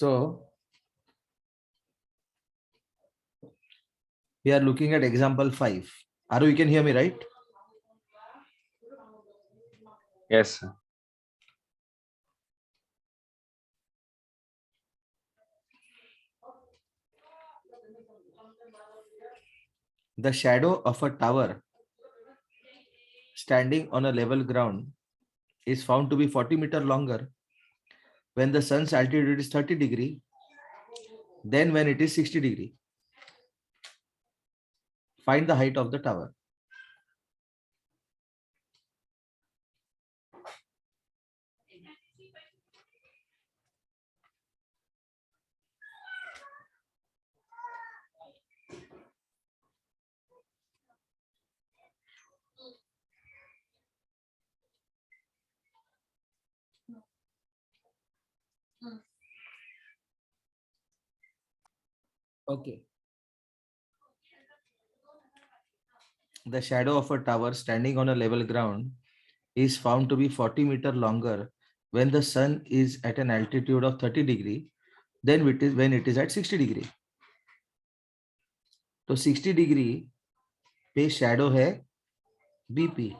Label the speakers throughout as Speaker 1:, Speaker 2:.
Speaker 1: So we are looking at example 5. Aru, you can hear me, right?
Speaker 2: Yes, sir.
Speaker 1: The shadow of a tower standing on a level ground is found to be 40 meters longer when the sun's altitude is 30 degree than when it is 60 degree. Find the height of the tower. Okay. The shadow of a tower standing on a level ground is found to be 40 meters longer when the sun is at an altitude of 30 degree than when it is at 60 degree. तो 60 degree पे shadow है BP.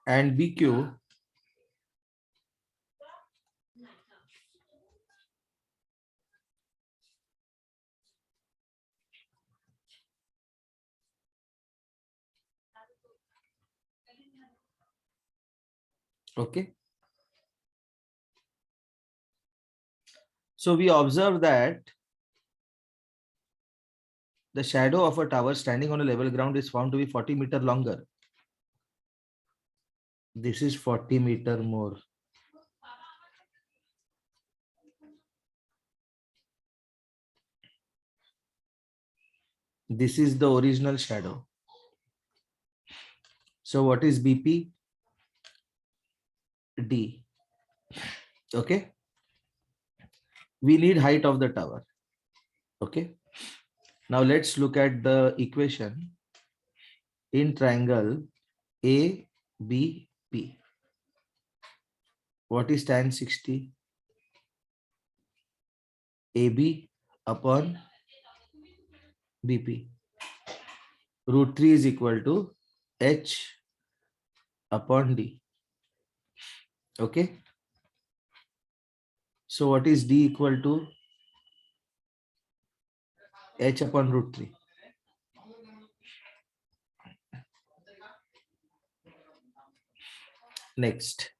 Speaker 1: and BQ okay. So we observe that the shadow of a tower standing on a level ground is found to be 40 meters longer. This is 40 meters more. This is the original shadow. So what is BP? D. Okay. We need height of the tower. Okay. Now let's look at the equation in triangle ABP. What is tan 60? AB upon BP. Root 3 is equal to H upon D. Okay. So what is D equal to? H upon root 3. Next,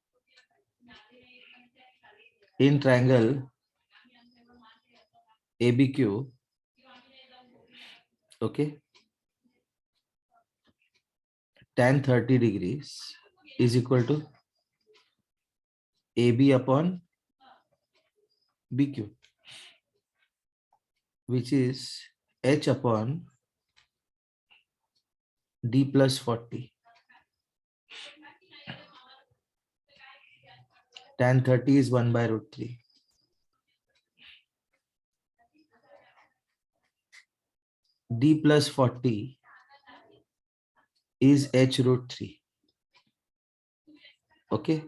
Speaker 1: in triangle ABQ, okay, tan 30 degrees is equal to AB upon BQ, which is H upon D plus 40. Tan 30 is 1 by root 3. D plus 40 is H root 3. Okay.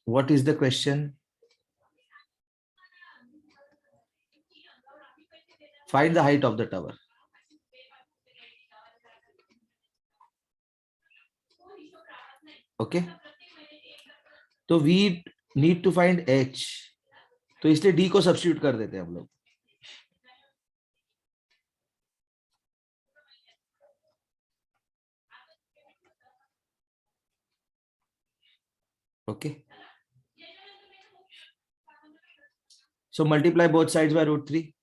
Speaker 1: What is the question? Find the height of the tower. Okay. तो we need to find H. तो इसलिए D को substitute कर देते हैं हम लोग. Okay. So multiply both sides by root 3.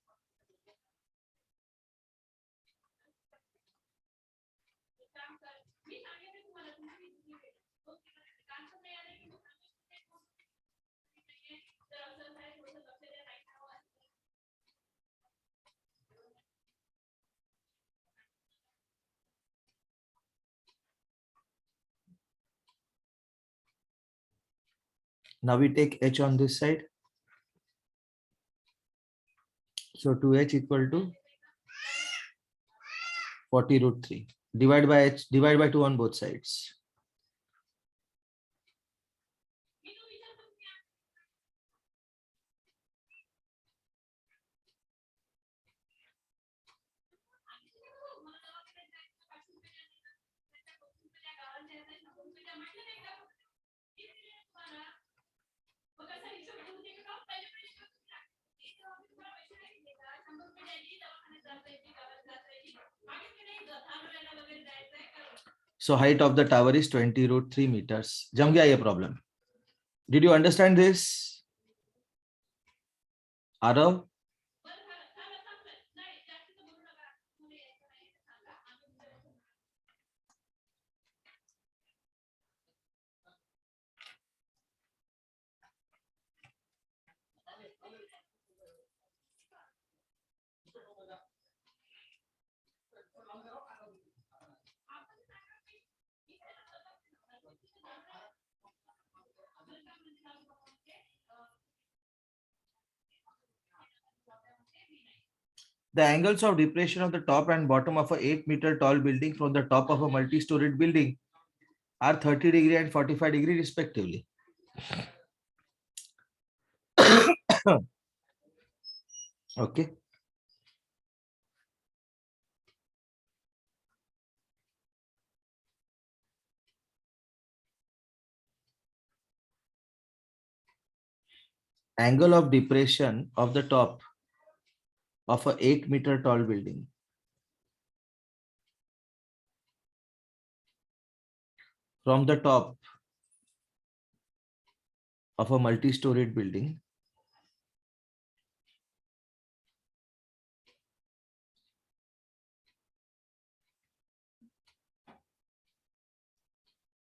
Speaker 1: Now we take h on this side. So 2h equal to 40 root 3. Divide by h, divide by 2 on both sides. So height of the tower is 20 root 3 meters. जम गया ये problem. Did you understand this? Arav? The angles of depression of the top and bottom of a 8-meter tall building from the top of a multi-storied building are 30 degree and 45 degree respectively. Okay. Angle of depression of the top of a 8-meter tall building from the top of a multi-storied building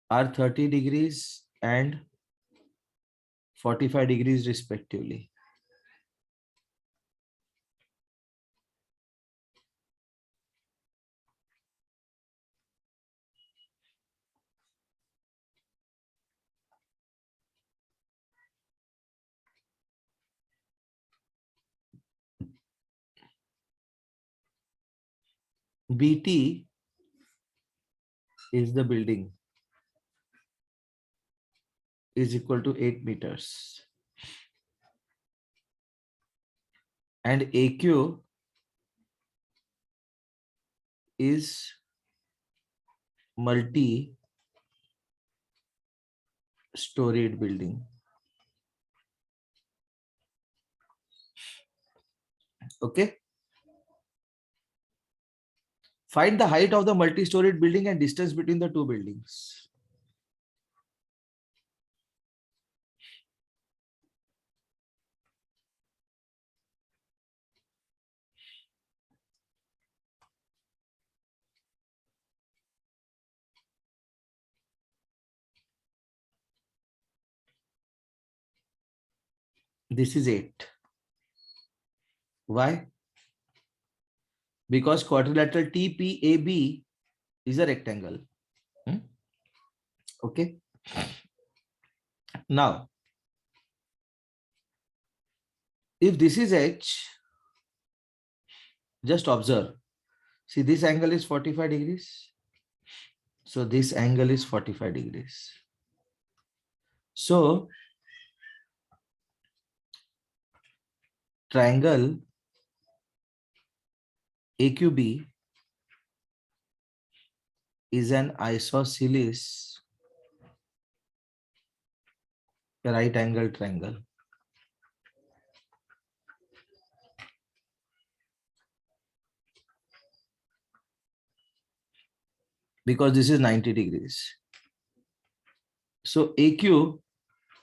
Speaker 1: are 30 degrees and 45 degrees respectively. BT is the building is equal to 8 meters and AQ is multi-storied building. Okay. Find the height of the multi-storied building and distance between the two buildings. This is 8. Why? Because quadrilateral TPAB is a rectangle. Okay. Now, if this is H, just observe. See, this angle is 45 degrees. So this angle is 45 degrees. So triangle AQB is an isosceles right angle triangle. Because this is 90 degrees. So AQ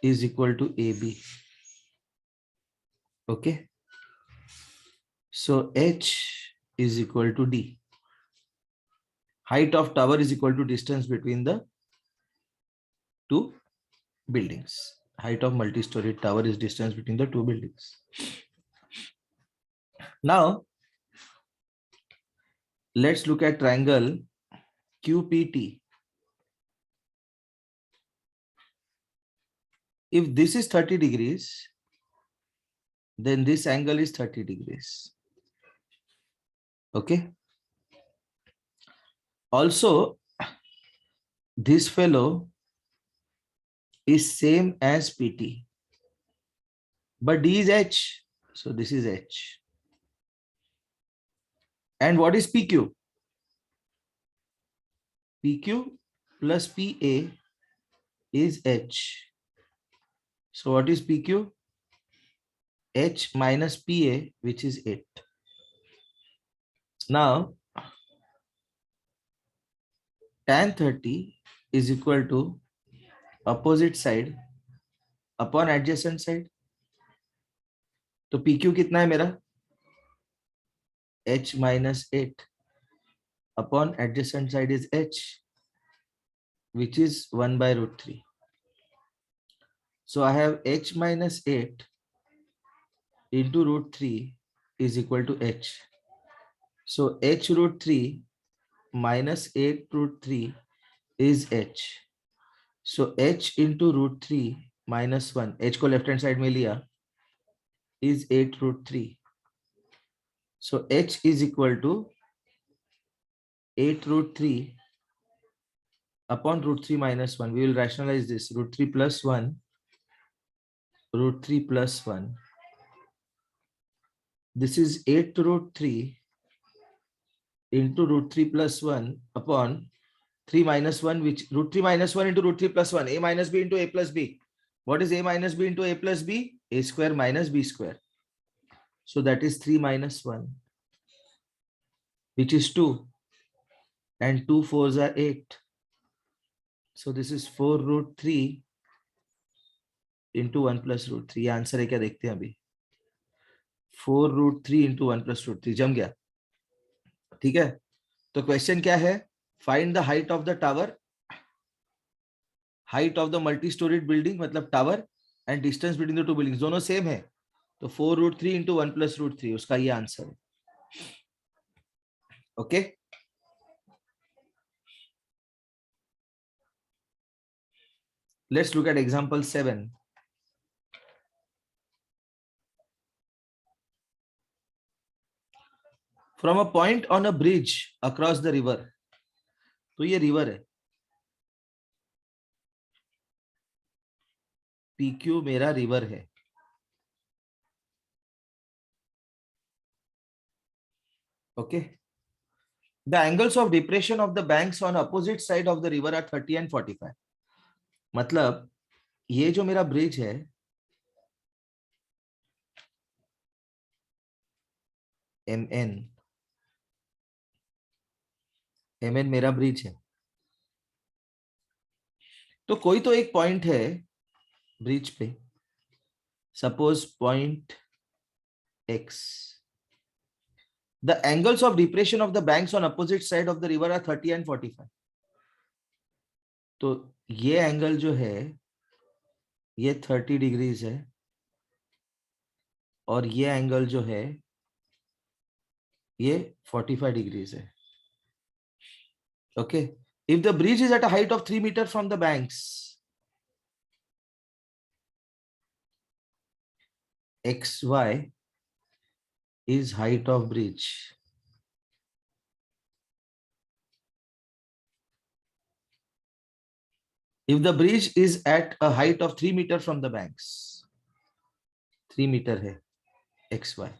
Speaker 1: is equal to AB. Okay. So H is equal to D. Height of tower is equal to distance between the two buildings. Height of multi-story tower is distance between the two buildings. Now, let's look at triangle QPT. If this is 30 degrees, then this angle is 30 degrees. Okay. Also, this fellow is same as PT, but D is H. So this is H. And what is PQ? PQ plus PA is H. So what is PQ? H minus PA, which is 8. Now, tan 30 is equal to opposite side upon adjacent side. तो PQ कितना है मेरा? H minus 8 upon adjacent side is H, which is 1 by root 3. So I have H minus 8 into root 3 is equal to H. So H root 3 minus 8 root 3 is H. So H into root 3 minus 1, H को left hand side में लिया, is 8 root 3. So H is equal to 8 root 3 upon root 3 minus 1. We will rationalize this. Root 3 plus 1, root 3 plus 1. This is 8 root 3 into root 3 plus 1 upon 3 minus 1, which root 3 minus 1 into root 3 plus 1, a minus b into a plus b. What is a minus b into a plus b? A square minus b square. So that is 3 minus 1, which is 2. And 2 4s are 8. So this is 4 root 3 into 1 plus root 3. ये answer है क्या देखते हैं अभी. 4 root 3 into 1 plus root 3. जम गया. ठीक है. तो क्वेश्चन क्या है? Find the height of the tower, height of the multi-storied building मतलब tower, and distance between the two buildings. दोनों सेम है. तो 4 root 3 into 1 plus root 3 उसका ये आंसर है. Okay. Let's look at example 7. From a point on a bridge across the river. तो ये river है. PQ मेरा रिवर है. Okay. The angles of depression of the banks on opposite side of the river are 30 and 45. मतलब ये जो मेरा bridge है, MN मेरा ब्रिज है. तो कोई तो एक पॉइंट है ब्रिज पे, suppose point X. The angles of depression of the banks on opposite side of the river are 30 and 45. तो ये एंगल जो है ये 30 डिग्रीज है और ये एंगल जो है ये 45 डिग्रीज है. Okay. If the bridge is at a height of 3 meters from the banks, XY is height of bridge. If the bridge is at a height of 3 meters from the banks, 3 meter है XY.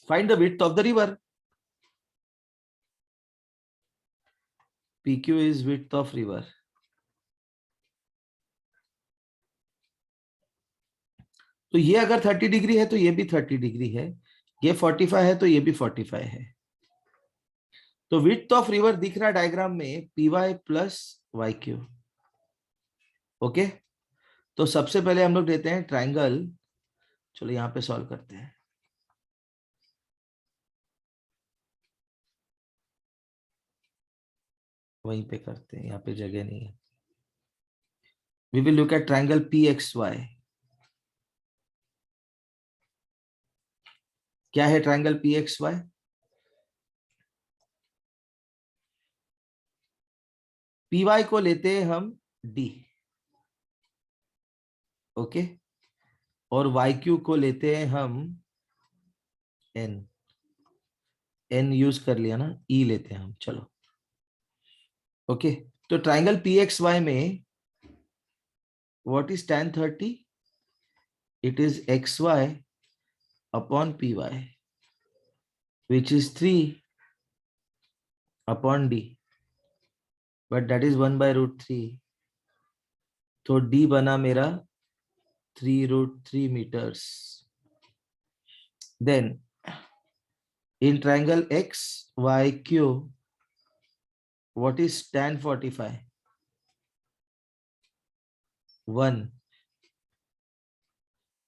Speaker 1: Find the width of the river. PQ is width of river. तो ये अगर 30 degree है तो ये भी 30 degree है, ये 45 है तो ये भी 45 है. तो विड्थ ऑफ रिवर दिख रहा डायग्राम में PY प्लस YQ. ओके. तो सबसे पहले हम लोग देते हैं ट्राइंगल. चलो यहाँ पे सॉल्व करते हैं. वहीं पे करते हैं, यहाँ पे जगह नहीं है. We will look at triangle PXY. क्या है ट्राइंगल PXY? PY को लेते हैं हम D. ओके, और वाई क्यू को लेते हैं हम एन, एन यूज कर लिया ना, ई लेते हैं हम, चलो ओके। तो ट्राइंगल पी एक्स वाई में what is tan 30? It is X Y upon P Y which is 3 upon D, but that is 1/√3। तो डी बना मेरा 3√3 meters. Then in triangle XYQ, what is tan 45? 1,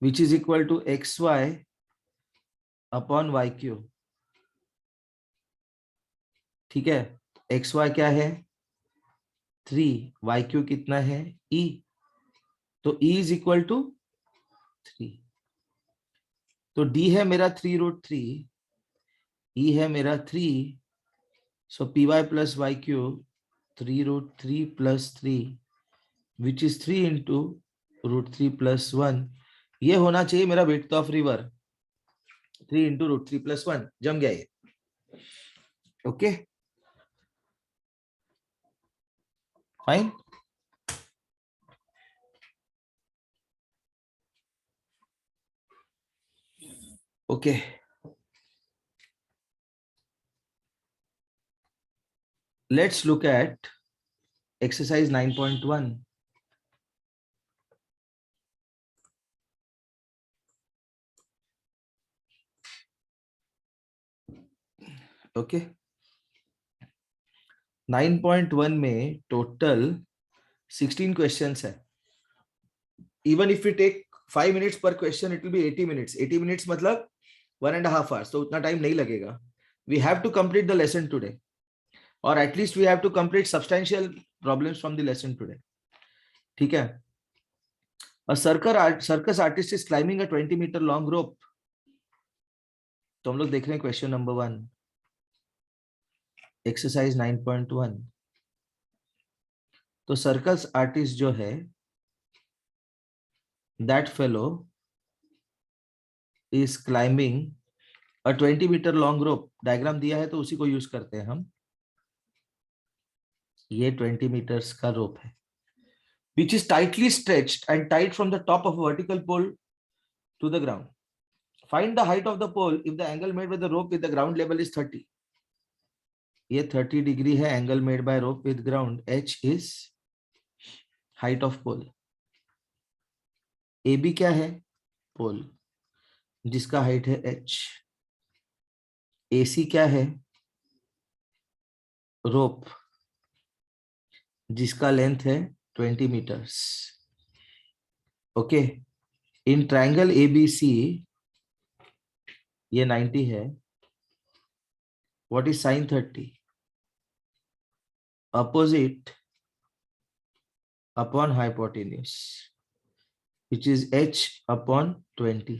Speaker 1: which is equal to XY upon YQ. ठीक है, XY क्या है 3, YQ कितना है E, तो E is equal to 3। तो D है मेरा 3√3, E है मेरा 3, so PY plus YQ 3√3 plus 3 which is 3 into √3 plus 1। ये होना चाहिए मेरा width of river 3 into √3 plus 1। जम गया ये, okay fine. Okay, let's look at exercise 9.1। Okay, 9.1 में टोटल 16 क्वेश्चंस है। Even if you take 5 minutes per question, it will be 80 minutes। 80 minutes मतलब 1.5 hours, तो उतना टाइम नहीं लगेगा। We have to complete the lesson today, or at least we have to complete substantial problems from the lesson today। ठीक है, a circus artist is climbing a 20-meter long rope। तो हम लोग देख रहे हैं क्वेश्चन नंबर 1, एक्सरसाइज 9.1। तो circus artist जो है, that fellow is climbing a 20-meter long rope. Diagram दिया है तो उसी को यूज करते हैं हम। ये 20 meters का रोप है which is tightly stretched and tied from the top of a vertical pole to the ground। Find the height of the pole if the angle made by the rope with the ground level is 30। ये 30 degree है angle made by rope with ground। h is height of pole। AB क्या है पोल जिसका height है h। AC क्या है रोप जिसका length है 20 meters। Okay, in triangle ABC ये 90 है। What is sin 30? Opposite upon hypotenuse which is h upon 20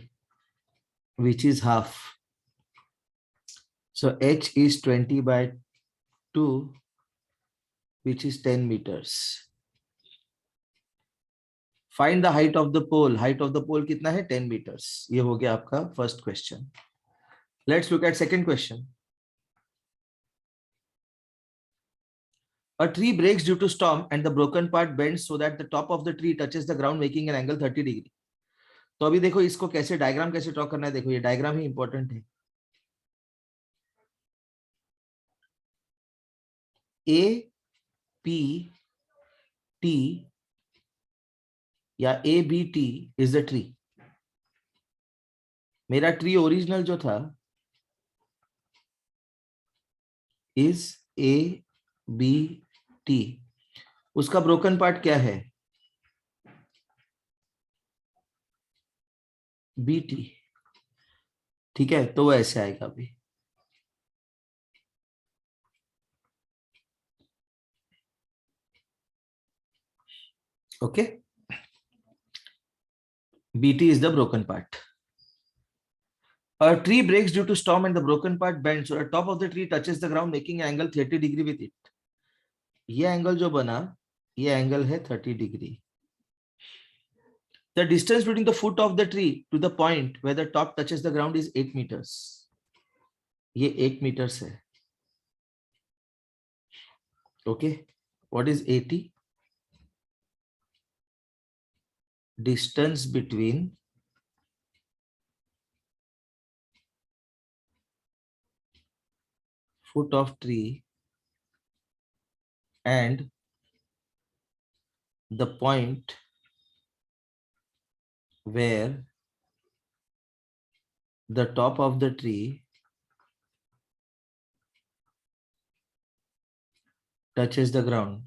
Speaker 1: which is half। So h is 20/2 which is 10 meters। Find the height of the pole। height of the pole कितना है 10 meters। ये हो गया आपका first question. Let's look at second question। A tree breaks due to storm and the broken part bends so that the top of the tree touches the ground making an angle 30 degree। तो अभी देखो इसको कैसे diagram कैसे draw करना है। देखो ये डायग्राम ही इंपॉर्टेंट है। ए पी टी या A B T is the tree. मेरा ट्री ओरिजिनल जो था इज ए बी टी, उसका ब्रोकन पार्ट क्या है बी टी। ठीक है, तो वो ऐसे आएगा अभी। Okay, BT is the broken part। A tree breaks due to storm and the broken part bends so the top of the tree touches the ground making an angle 30 degree with it। ये angle जो बना ये angle है 30 degree. The distance between the foot of the tree to the point where the top touches the ground is 8 meters. ये 8 meters है. Okay. What is 80? Distance between foot of tree and the point where the top of the tree touches the ground.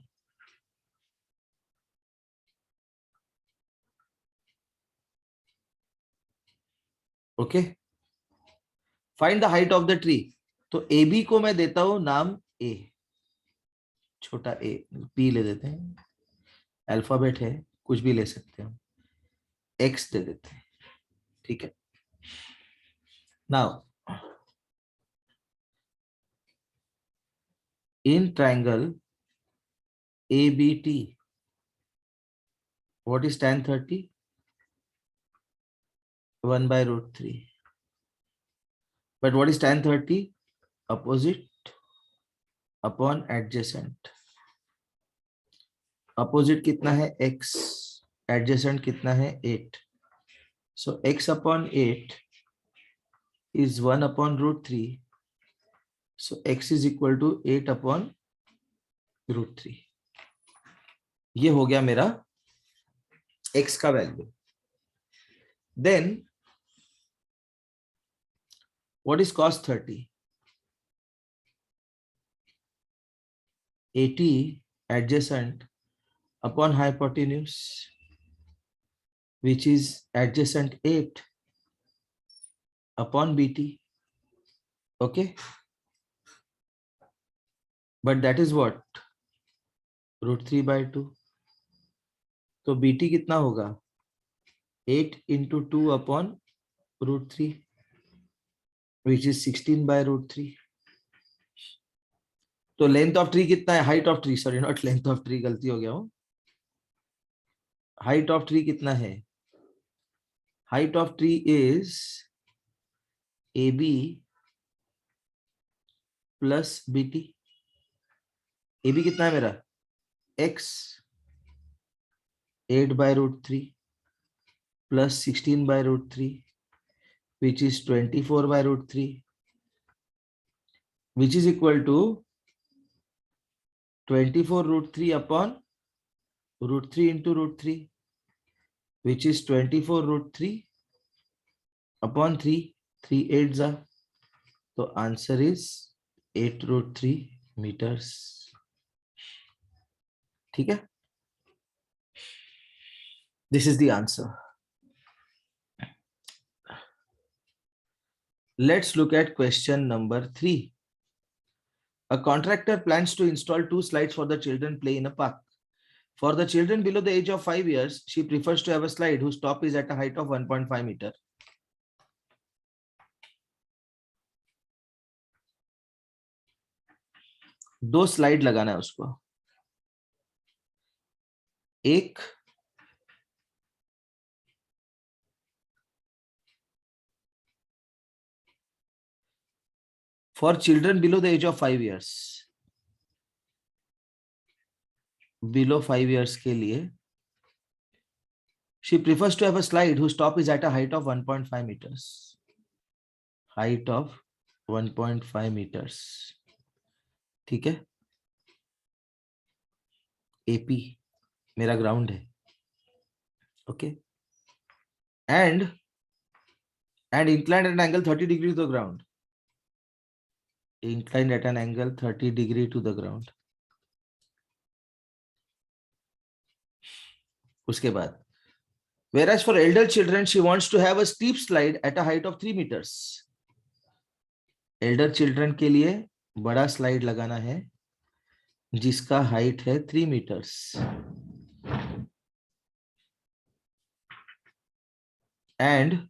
Speaker 1: Okay. Find the height of the tree. तो AB को मैं देता हूं नाम A, छोटा a, P ले देते हैं, अल्फाबेट है, कुछ भी ले सकते हैं हम, X दे देते हैं. ठीक है. Now in triangle ABT, what is tan 30? 1 by root 3. But what is tan 30? Opposite upon adjacent. Opposite कितना है? X. Adjacent कितना है? 8. So X upon 8 is 1 upon root 3. So X is equal to 8 upon root 3. ये हो गया मेरा X का value. Then what is cos 30? 80 adjacent upon hypotenuse, which is adjacent 8 upon BT. Okay. But that is what? Root 3 by 2. तो BT कितना होगा? 8 into 2 upon root 3, which is 16 by root 3. तो length of tree कितना है? Height of tree, sorry not length of tree, गलती हो गया हूं. हाइट ऑफ ट्री कितना है? Height of tree is AB plus BT. AB कितना है मेरा? X 8 by root 3 plus 16 by root 3, which is 24 by root 3, which is equal to 24 root 3 upon root 3 into root 3, which is 24 root 3 upon 3. 3 8s are. So answer is 8 root 3 meters. ठीक है? This is the answer. Let's look at question number 3. A contractor plans to install 2 slides for the children play in a park. For the children below the age of 5 years, she prefers to have a slide whose top is at a height of 1.5 meter. दो slide लगाना है उसको. एक for children below the age of 5 years. Below 5 years के लिए she prefers to have a slide whose top is at a height of 1.5 meters. Height of 1.5 meters. ठीक है? AP मेरा ग्राउंड है. Okay. And inclined at an angle 30 degree to the ground. Inclined at an angle 30 degree to the ground. उसके बाद whereas for elder children she wants to have a steep slide at a height of 3 meters. elder children के लिए बड़ा slide लगाना है जिसका height है 3 meters. And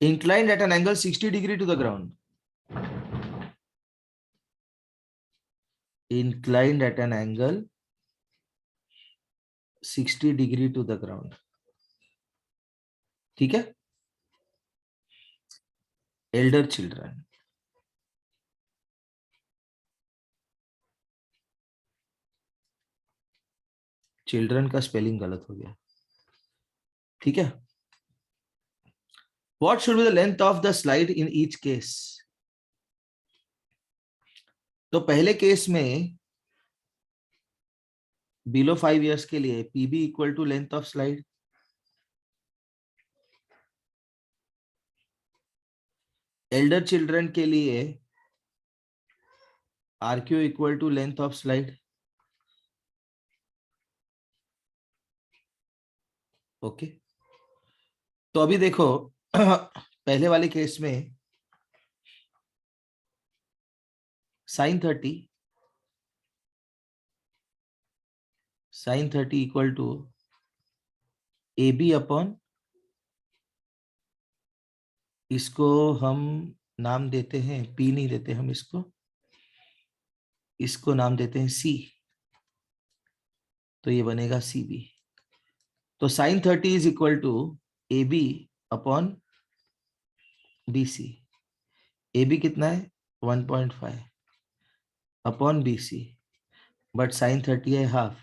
Speaker 1: inclined at an angle 60 degree to the ground. Inclined at an angle 60 degree to the ground. ठीक है, elder children, children का स्पेलिंग गलत हो गया, ठीक है। What should be the length of the slide in each case? तो पहले केस में बिलो 5 years के लिए PB equal to length of slide, elder children के लिए RQ equal to length of slide. Okay, तो अभी देखो पहले वाले केस में sin30 equal to A B upon, इसको हम नाम देते हैं, पी नहीं देते हम इसको नाम देते हैं सी, तो ये बनेगा सी बी। तो sin30 is equal to A B upon B C. A B कितना है 1.5 upon B C, but sin30 है half,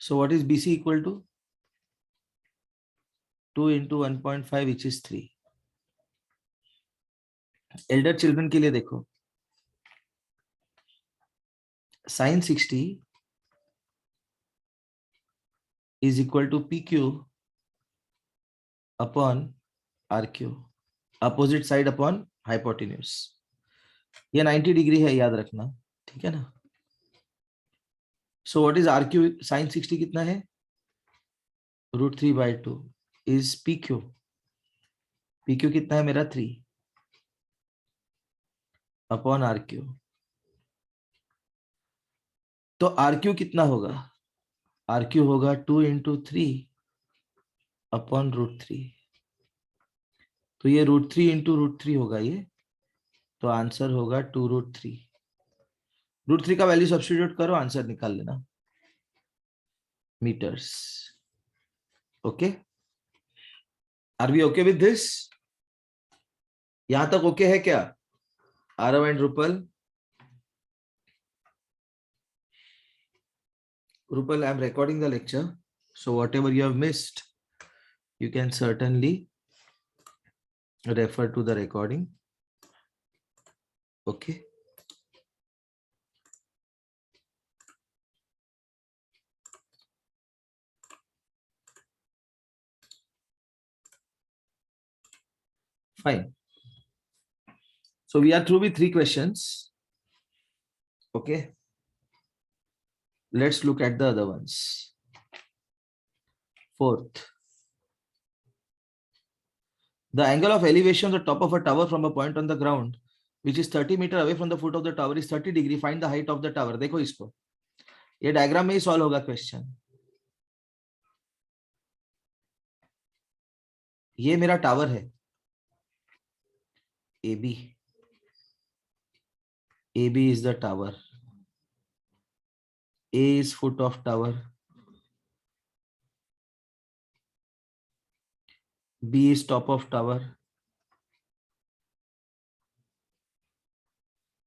Speaker 1: so what is BC equal to 2 into 1.5 which is 3। Elder children के लिए देखो sin60 is equal to PQ upon RQ, opposite side upon hypotenuse. ये 90 degree है, याद रखना, ठीक है ना। So what is RQ? sin60 कितना है √3/2 इज PQ। PQ कितना है मेरा 3 अपॉन RQ। तो RQ कितना होगा? RQ होगा 2 into 3 अपॉन √3। तो ये √3 into √3 होगा ये, तो आंसर होगा 2√3। √3 का वैल्यू सब्स्टिट्यूट करो, आंसर निकाल लेना, metres. Okay, are we okay with this? यहां तक ओके है क्या Aarav and Rupal? Rupal, I'm recording the lecture, so whatever you have missed, you can certainly refer to the recording. Okay. Fine. So we are through with 3 questions. Okay. Let's look at the other ones. Fourth. The angle of elevation of the top of a tower from a point on the ground, which is 30 meters away from the foot of the tower, is 30 degree. Find the height of the tower. देखो इसको, ये diagram में ही solve होगा question. ये मेरा tower है AB. AB is the tower. A is foot of tower. B is top of tower.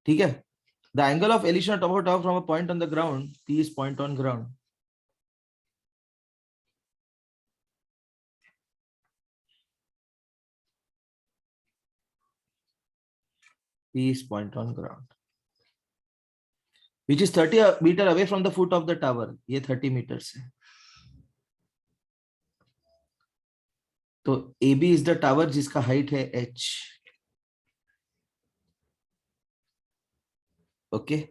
Speaker 1: ठीक है। The angle of elevation of top of a tower from a point on the ground, P is point on ground. P is point on ground, which is 30 meter away from the foot of the tower. ये 30 meters है। तो AB is the tower जिसका height है H. Okay.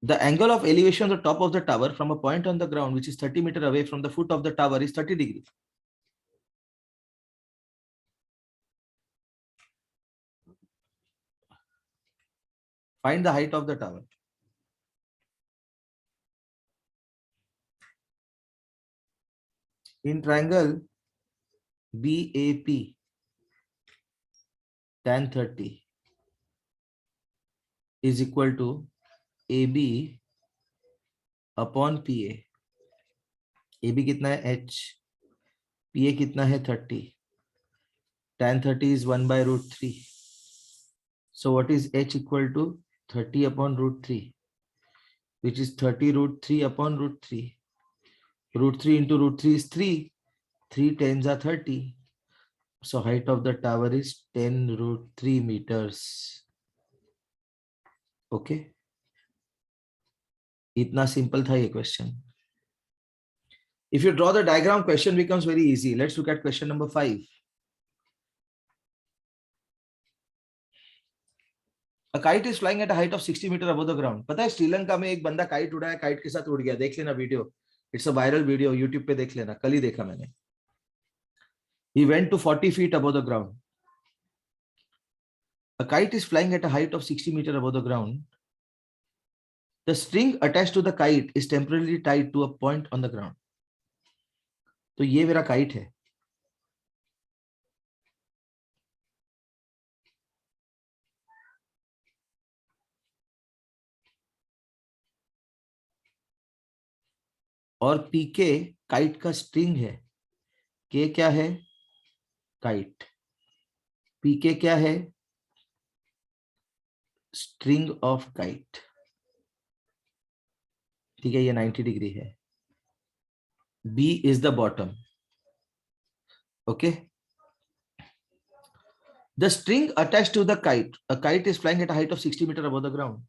Speaker 1: The angle of elevation of the top of the tower from a point on the ground, which is 30 meter away from the foot of the tower, is 30 degree. Find the height of the tower. In triangle BAP, tan 30 is equal to AB upon P A B कितना है h, P A कितना है 30, tan 30 is 1/√3. So what is h equal to 30 upon √3, which is 30√3 upon √3. √3 into √3 is 3. 3 tens are 30. So height of the tower is 10√3 meters. Okay. इतना simple था ये question. If you draw the diagram, question becomes very easy. Let's look at question number 5. A kite is flying at a height of 60 meter above the ground. पता है श्रीलंका में एक बंदा kite उड़ाया, kite के साथ उड़ गया. देख लेना video. It's a viral video. YouTube पे देख लेना. कल ही देखा मैंने. He went to 40 feet above the ground. A kite is flying at a height of 60 meter above the ground. The string attached to the kite is temporarily tied to a point on the ground. तो ये मेरा kite है. और पीके kite का string है. के क्या है? काइट. पीके क्या है? String of kite. ठीक है, ये 90 डिग्री है. B is the bottom. Okay. The string attached to the kite. A kite is flying at a height of 60 metre above the ground.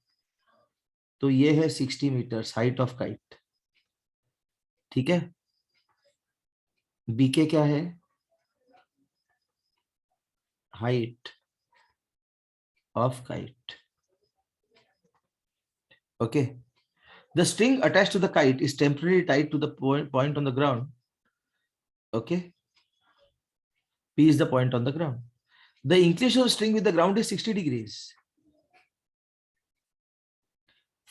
Speaker 1: तो ये है 60 मीटर्स हाइट ऑफ काइट. ठीक है. BK क्या है? Height of kite. Okay. The string attached to the kite is temporarily tied to the point on the ground. Okay. P is the point on the ground. The inclination of the string with the ground is 60 degrees.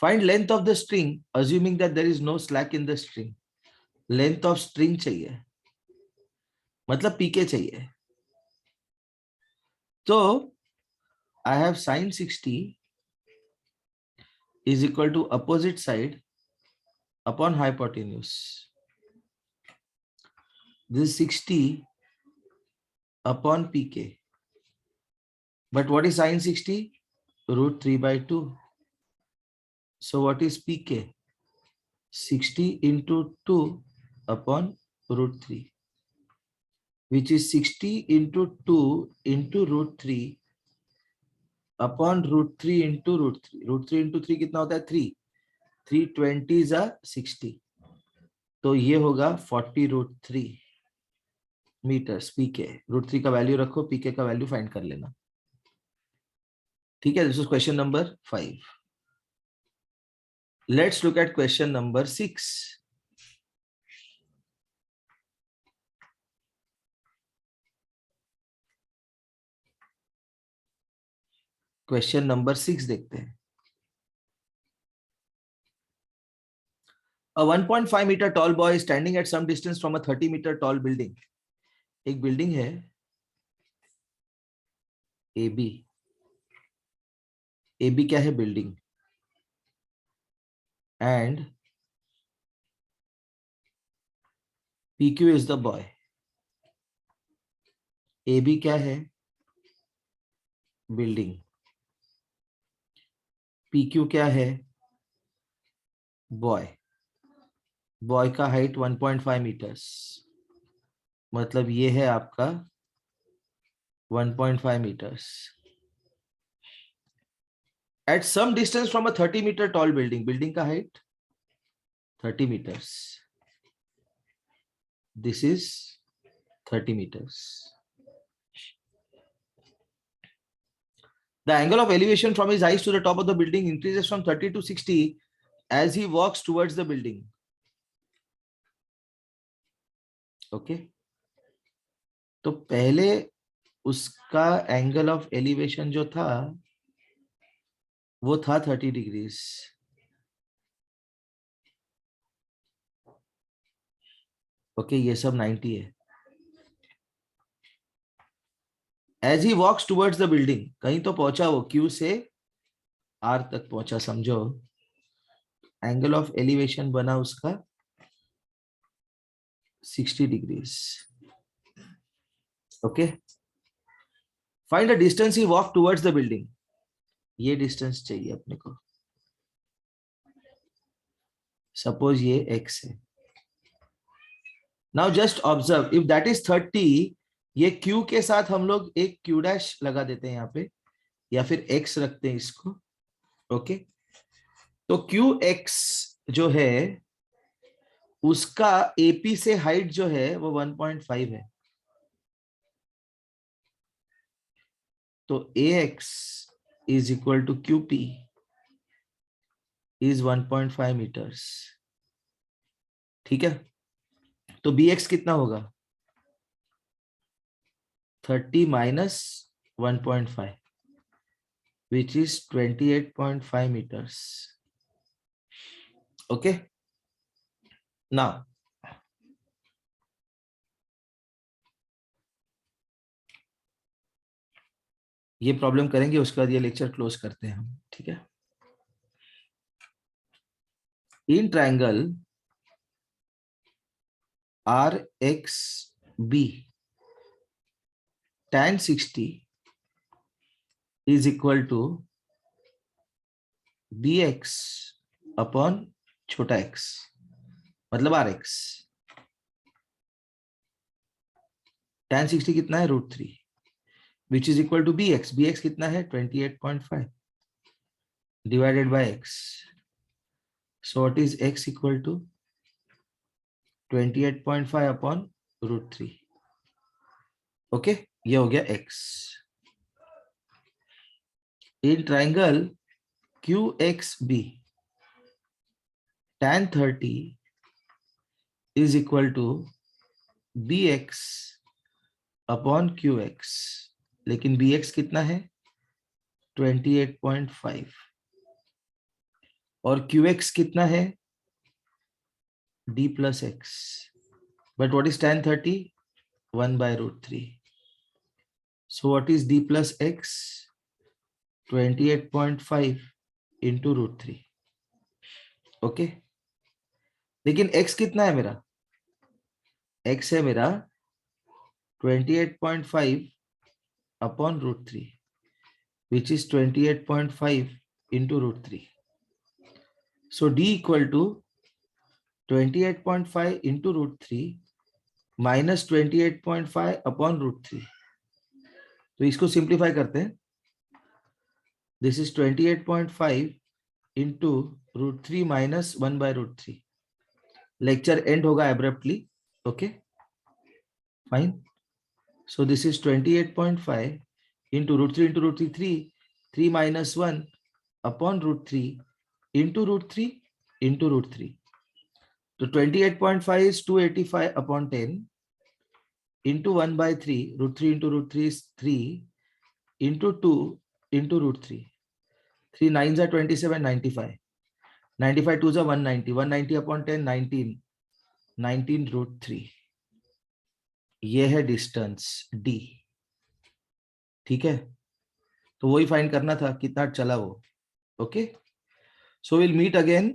Speaker 1: Find length of the string, assuming that there is no slack in the string. Length of string चाहिए. मतलब pk चाहिए. So I have sin 60 is equal to opposite side upon hypotenuse. This is 60 upon pk. But what is sin 60? √3/2. So what is pk? 60 into 2 upon √3, which is 60 into 2 into √3 upon √3 into √3. √3 into 3 कितना होता है? 3. 3 20s are 60. तो ये होगा 40√3 metres पीके. √3 का value रखो, पीके का value find कर लेना. ठीक है. This is question number 5. Let's look at question number 6. Question number 6 देखते हैं. A 1.5 meter tall boy is standing at some distance from a 30 meter tall building. एक बिल्डिंग है AB. AB क्या है? Building. And PQ is the boy. AB क्या है? Building. PQ क्या है? बॉय. बॉय का हाइट 1.5 मीटर्स. मतलब ये है आपका 1.5 meters. At some distance from a 30 meter tall building. Building का height 30 meters. This is 30 meters. The angle of elevation from his eyes to the top of the building increases from 30 to 60 as he walks towards the building. Okay. तो पहले उसका angle of elevation जो था वो था 30 degrees. Okay. ये सब 90 है. As he walks towards the building, कहीं तो पहुंचा वो, Q से R तक पहुंचा समझो. एंगल ऑफ एलिवेशन बना उसका 60 degrees. Okay, find the distance he walk towards the building. ये डिस्टेंस चाहिए अपने को. सपोज ये x है. Now just observe, if that is 30, ये q के साथ हम लोग एक q डैश लगा देते हैं यहाँ पे, या फिर x रखते हैं इसको. ओके, तो qx जो है उसका AP से हाइट जो है वो 1.5 है. तो AX is equal to QP is 1.5 metres. ठीक है, तो BX कितना होगा? 30 minus 1.5 which is 28.5 meters. Okay, now ये प्रॉब्लम करेंगे, उसके बाद ये लेक्चर क्लोज करते हैं हम. ठीक है, in triangle RXB tan 60 is equal to BX upon छोटा x, मतलब RX. tan 60 कितना है? √3, which is equal to BX. BX कितना है? 28.5 divided by x. So what is x equal to? 28.5 upon √3. Okay, ये हो गया x. In triangle QXB tan 30 is equal to BX upon QX. लेकिन BX कितना है? 28.5 और QX कितना है? D plus X. But what is tan 30? 1 by √3. So what is D plus X? 28.5 into √3. Okay, लेकिन x कितना है मेरा? x है मेरा 28.5 upon √3 which is 28.5 into √3. So D equal to 28.5 into √3 minus 28.5 upon √3. तो इसको सिंप्लीफाई करते हैं. This is 28.5 into √3 minus 1 by √3. Lecture end होगा abruptly. Okay, fine. So this is 28.5 into √3 into √3, 3 minus 1 upon √3 into √3 into √3. So 28.5 is 285 upon 10 into 1 by 3. √3 into √3 is 3 into 2 into √3. 3 9s are 27, 95. 95 2s are 190. 190 upon 10, 19. 19 √3. ये है distance D. ठीक है, तो वही find करना था कितना चला वो. Okay, so will meet again